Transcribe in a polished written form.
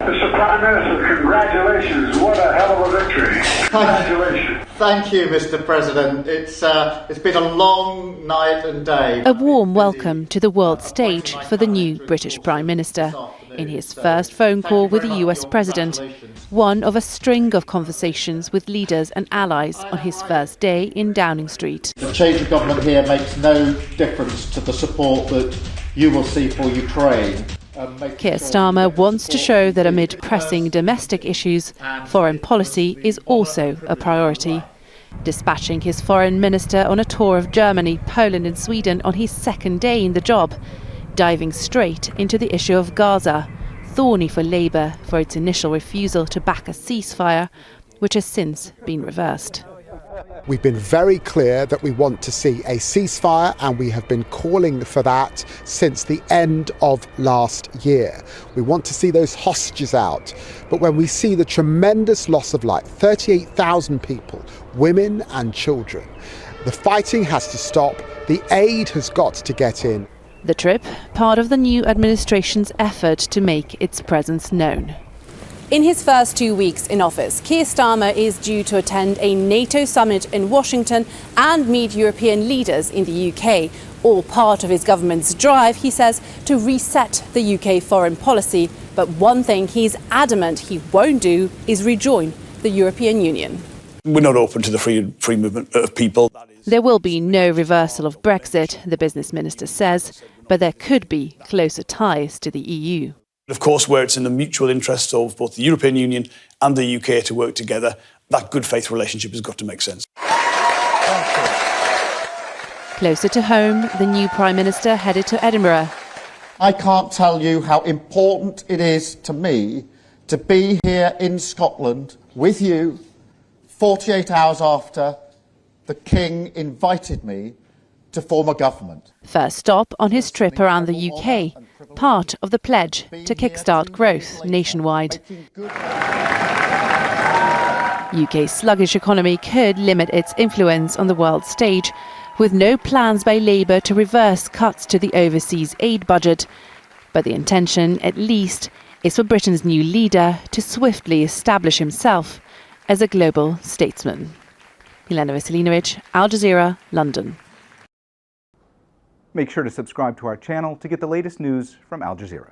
Mr. Prime Minister, congratulations. What a hell of a victory. Congratulations. Thank you, Mr. President. It's been a long night and day. A warm welcome to the world stage for the new British Prime Minister in his first phone call with the US President, one of a string of conversations with leaders and allies on his first day in Downing Street. The change of government here makes no difference to the support that you will see for Ukraine. Keir Starmer wants to show that amid pressing domestic issues, foreign policy is also a priority. Dispatching his foreign minister on a tour of Germany, Poland and Sweden on his second day in the job, diving straight into the issue of Gaza, thorny for Labour for its initial refusal to back a ceasefire, which has since been reversed. We've been very clear that we want to see a ceasefire, and we have been calling for that since the end of last year. We want to see those hostages out. But when we see the tremendous loss of life, 38,000 people, women and children, the fighting has to stop. The aid has got to get in. The trip, part of the new administration's effort to make its presence known. In his first 2 weeks in office, Keir Starmer is due to attend a NATO summit in Washington and meet European leaders in the UK, all part of his government's drive, he says, to reset the UK foreign policy. But one thing he's adamant he won't do is rejoin the European Union. We're not open to the free movement of people. There will be no reversal of Brexit, the business minister says, but there could be closer ties to the EU. Of course, where it's in the mutual interest of both the European Union and the UK to work together, that good faith relationship has got to make sense. Closer to home, the new Prime Minister headed to Edinburgh. I can't tell you how important it is to me to be here in Scotland with you 48 hours after the King invited me to form a government. First stop on his trip around the UK, part of the pledge to kickstart growth nationwide. UK's sluggish economy could limit its influence on the world stage, with no plans by Labour to reverse cuts to the overseas aid budget. But the intention, at least, is for Britain's new leader to swiftly establish himself as a global statesman. Milena Veselinovic, Al Jazeera, London. Make sure to subscribe to our channel to get the latest news from Al Jazeera.